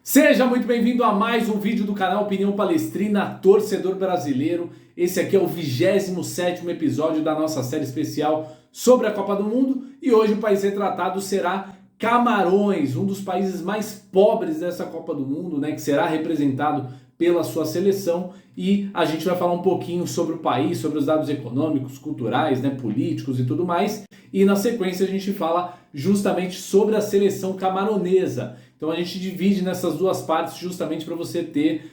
Seja muito bem-vindo a mais um vídeo do canal Opinião Palestrina, torcedor brasileiro. Esse aqui é o 27º episódio da nossa série especial sobre a Copa do Mundo e hoje o país retratado será Camarões, um dos países mais pobres dessa Copa do Mundo, né, que será representado pela sua seleção, e a gente vai falar um pouquinho sobre o país, sobre os dados econômicos, culturais, né, políticos e tudo mais, e na sequência a gente fala justamente sobre a seleção camaronesa. Então a gente divide nessas duas partes justamente para você ter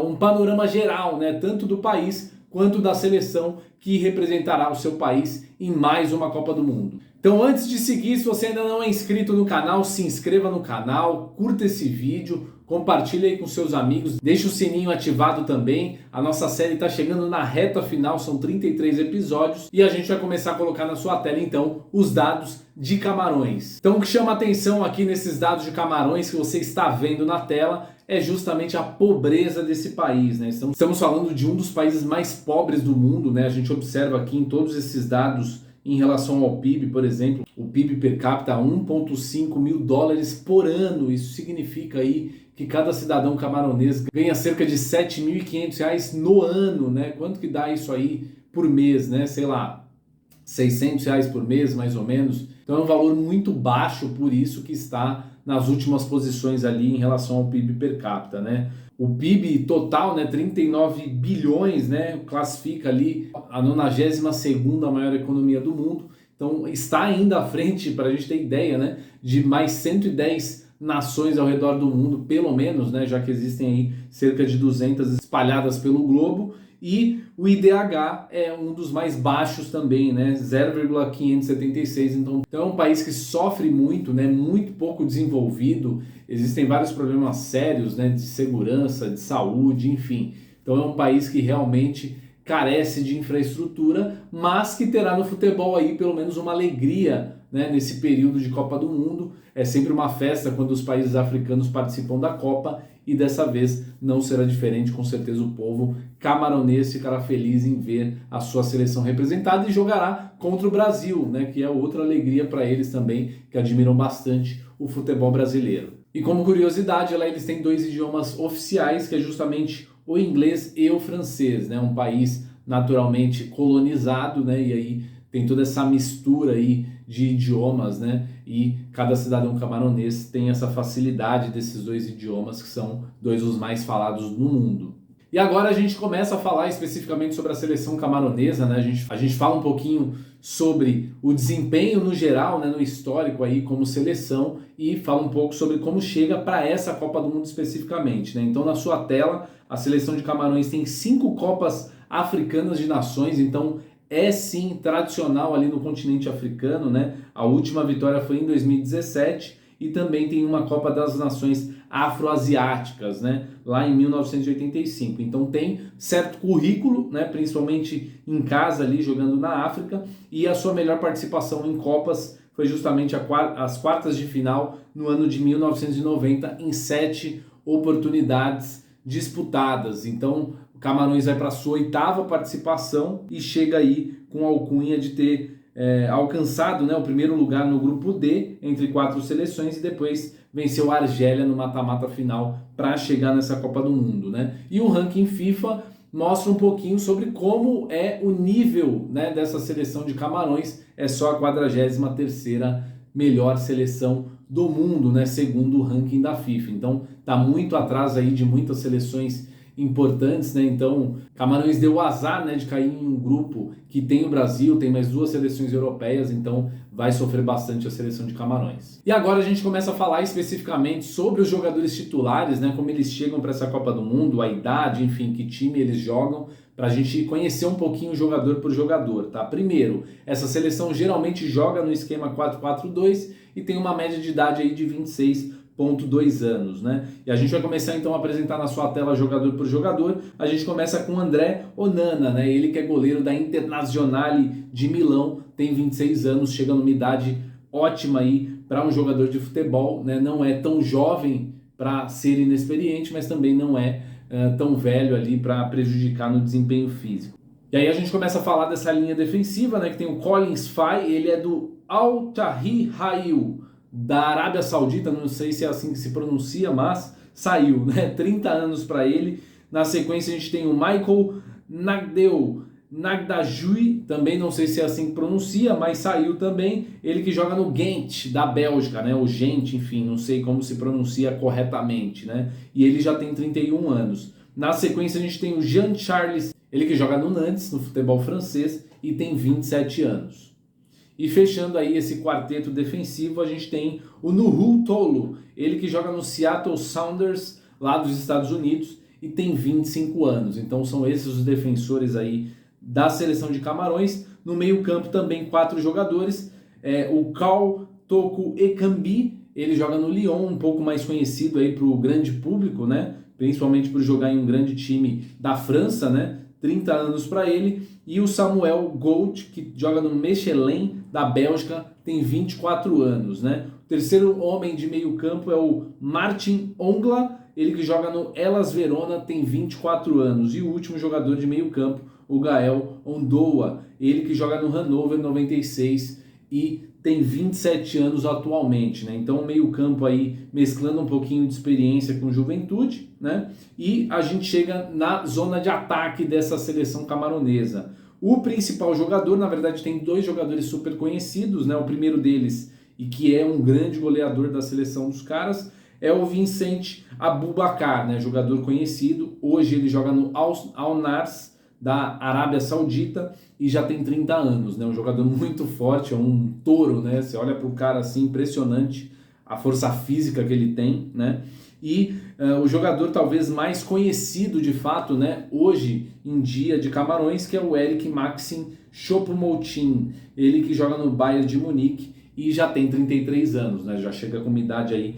um panorama geral, né, tanto do país quanto da seleção que representará o seu país em mais uma Copa do Mundo. Então antes de seguir, se você ainda não é inscrito no canal, se inscreva no canal, curta esse vídeo, compartilhe aí com seus amigos, deixe o sininho ativado também. A nossa série está chegando na reta final, são 33 episódios e a gente vai começar a colocar na sua tela então os dados de Camarões. Então o que chama atenção aqui nesses dados de Camarões que você está vendo na tela é justamente a pobreza desse país, né? Estamos falando de um dos países mais pobres do mundo, né? A gente observa aqui em todos esses dados em relação ao PIB, por exemplo, o PIB per capita 1,5 mil dólares por ano. Isso significa aí que cada cidadão camaronês ganha cerca de R$ 7.500 no ano, né? Quanto que dá isso aí por mês, né? Sei lá, R$ 600 por mês, mais ou menos. Então é um valor muito baixo, por isso que está nas últimas posições ali em relação ao PIB per capita, né? O PIB total, né, 39 bilhões, né, classifica ali a 92ª maior economia do mundo. Então está ainda à frente, para a gente ter ideia, né, de mais 110 nações ao redor do mundo, pelo menos, né, já que existem aí cerca de 200 espalhadas pelo globo. E o IDH é um dos mais baixos também, né? 0,576. Então é um país que sofre muito, né? Muito pouco desenvolvido. Existem vários problemas sérios, né? De segurança, de saúde, enfim. Então é um país que realmente carece de infraestrutura, mas que terá no futebol aí pelo menos uma alegria, né? Nesse período de Copa do Mundo. É sempre uma festa quando os países africanos participam da Copa. E dessa vez não será diferente, com certeza o povo camaronês ficará feliz em ver a sua seleção representada e jogará contra o Brasil, né, que é outra alegria para eles também, que admiram bastante o futebol brasileiro. E como curiosidade, lá eles têm dois idiomas oficiais, que é justamente o inglês e o francês, né, um país naturalmente colonizado, né, e aí tem toda essa mistura aí de idiomas, né? E cada cidadão camaronês tem essa facilidade desses dois idiomas, que são dois dos mais falados no mundo. E agora a gente começa a falar especificamente sobre a seleção camaronesa, né? A gente fala um pouquinho sobre o desempenho no geral, né, no histórico aí como seleção, e fala um pouco sobre como chega para essa Copa do Mundo especificamente, né? Então na sua tela, a seleção de Camarões tem 5 Copas Africanas de Nações, então é sim tradicional ali no continente africano, né? A última vitória foi em 2017 e também tem uma Copa das Nações Afroasiáticas, né? Lá em 1985. Então tem certo currículo, né? Principalmente em casa ali jogando na África, e a sua melhor participação em Copas foi justamente as quartas de final no ano de 1990 em 7 oportunidades disputadas. Então o Camarões vai para a sua 8ª participação e chega aí com a alcunha de ter alcançado, né, o primeiro lugar no grupo D entre 4 seleções e depois venceu a Argélia no mata-mata final para chegar nessa Copa do Mundo, né? E o ranking FIFA mostra um pouquinho sobre como é o nível, né, dessa seleção de Camarões. É só a 43ª melhor seleção do mundo, né, segundo o ranking da FIFA. Então está muito atrás aí de muitas seleções importantes, né? Então Camarões deu o azar, né, de cair em um grupo que tem o Brasil, tem mais 2 seleções europeias, então vai sofrer bastante a seleção de Camarões. E agora a gente começa a falar especificamente sobre os jogadores titulares, né, como eles chegam para essa Copa do Mundo, a idade, enfim, que time eles jogam, para a gente conhecer um pouquinho jogador por jogador, tá? Primeiro, essa seleção geralmente joga no esquema 4-4-2 e tem uma média de idade aí de 26,2 anos, né? E a gente vai começar então a apresentar na sua tela jogador por jogador. A gente começa com André Onana, né? Ele que é goleiro da Internazionale de Milão, tem 26 anos, chega numa idade ótima aí para um jogador de futebol, né? Não é tão jovem para ser inexperiente, mas também não é tão velho ali para prejudicar no desempenho físico. E aí a gente começa a falar dessa linha defensiva, né? Que tem o Collins Fai, ele é do Al Tahrir Hayil, da Arábia Saudita, não sei se é assim que se pronuncia, mas saiu, né? 30 anos para ele. Na sequência a gente tem o Michael Nagdajui, também não sei se é assim que pronuncia, mas saiu também. Ele que joga no Gent, da Bélgica, né? O Gent, enfim, não sei como se pronuncia corretamente, né? E ele já tem 31 anos. Na sequência a gente tem o Jean-Charles, ele que joga no Nantes, no futebol francês, e tem 27 anos. E fechando aí esse quarteto defensivo, a gente tem o Nuhu Tolo, ele que joga no Seattle Sounders, lá dos Estados Unidos, e tem 25 anos. Então são esses os defensores aí da seleção de Camarões. No meio campo também 4 jogadores, o Carl Toko Ekambi, ele joga no Lyon, um pouco mais conhecido aí para o grande público, né? Principalmente por jogar em um grande time da França, né? 30 anos para ele. E o Samuel Gold, que joga no Mechelen, da Bélgica, tem 24 anos, né? O terceiro homem de meio campo é o Martin Ongla, ele que joga no Hellas Verona, tem 24 anos. E o último jogador de meio campo, o Gael Ondoa, ele que joga no Hannover 96 e tem 27 anos atualmente, né? Então, meio campo aí mesclando um pouquinho de experiência com juventude, né? E a gente chega na zona de ataque dessa seleção camaronesa. O principal jogador, na verdade, tem 2 jogadores super conhecidos, né? O primeiro deles, e que é um grande goleador da seleção dos caras, é o Vincent Aboubakar, né? Jogador conhecido. Hoje ele joga no Al-Nassr da Arábia Saudita e já tem 30 anos, né? Um jogador muito forte, é um touro, né? Você olha para o cara assim, impressionante a força física que ele tem, né? E o jogador talvez mais conhecido de fato, né? Hoje em dia de Camarões, que é o Eric Maxim Choupo-Moting, ele que joga no Bayern de Munique e já tem 33 anos, né? Já chega com uma idade aí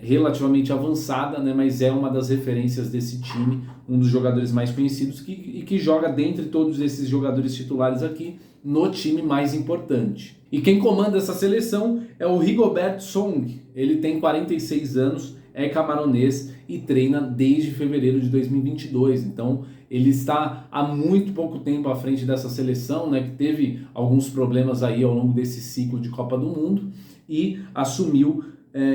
relativamente avançada, né? Mas é uma das referências desse time, um dos jogadores mais conhecidos e que joga dentre todos esses jogadores titulares aqui no time mais importante. E quem comanda essa seleção é o Rigobert Song, ele tem 46 anos, é camaronês e treina desde fevereiro de 2022, então ele está há muito pouco tempo à frente dessa seleção, né, que teve alguns problemas aí ao longo desse ciclo de Copa do Mundo e assumiu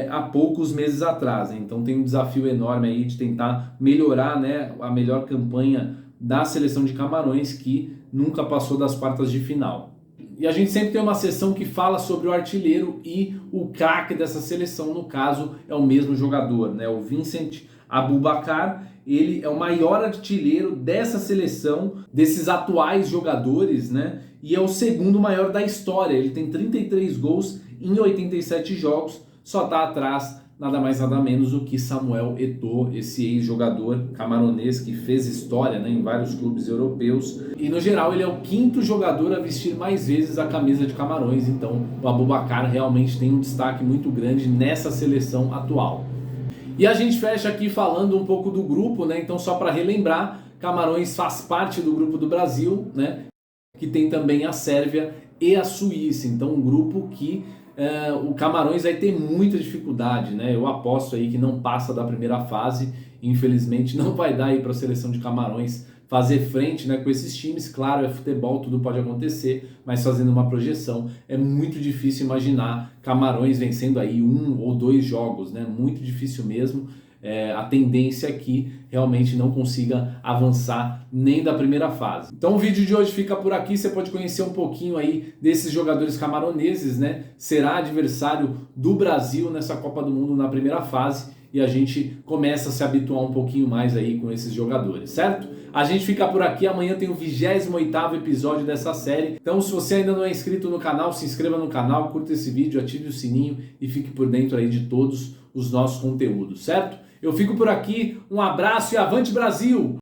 há poucos meses atrás, né? Então tem um desafio enorme aí de tentar melhorar, né, a melhor campanha da seleção de Camarões, que nunca passou das quartas de final. E a gente sempre tem uma sessão que fala sobre o artilheiro e o craque dessa seleção, no caso é o mesmo jogador, né? O Vincent Aboubakar, ele é o maior artilheiro dessa seleção, desses atuais jogadores, né? E é o segundo maior da história, ele tem 33 gols em 87 jogos, só está atrás nada mais nada menos do que Samuel Eto'o, esse ex-jogador camaronês que fez história, né, em vários clubes europeus. E no geral ele é o 5º jogador a vestir mais vezes a camisa de Camarões, então o Aboubakar realmente tem um destaque muito grande nessa seleção atual. E a gente fecha aqui falando um pouco do grupo, né? Então só para relembrar, Camarões faz parte do grupo do Brasil, né? Que tem também a Sérvia e a Suíça, então um grupo que o Camarões vai ter muita dificuldade, né? Eu aposto aí que não passa da primeira fase, infelizmente não vai dar aí para a seleção de Camarões fazer frente, né, com esses times. Claro, é futebol, tudo pode acontecer, mas fazendo uma projeção, é muito difícil imaginar Camarões vencendo aí 1 ou 2 jogos, né? Muito difícil mesmo. A tendência é que realmente não consiga avançar nem da primeira fase. Então o vídeo de hoje fica por aqui, você pode conhecer um pouquinho aí desses jogadores camaroneses, né? Será adversário do Brasil nessa Copa do Mundo na primeira fase e a gente começa a se habituar um pouquinho mais aí com esses jogadores, certo? A gente fica por aqui, amanhã tem o 28º episódio dessa série, então se você ainda não é inscrito no canal, se inscreva no canal, curta esse vídeo, ative o sininho e fique por dentro aí de todos os nossos conteúdos, certo? Eu fico por aqui, um abraço e avante Brasil!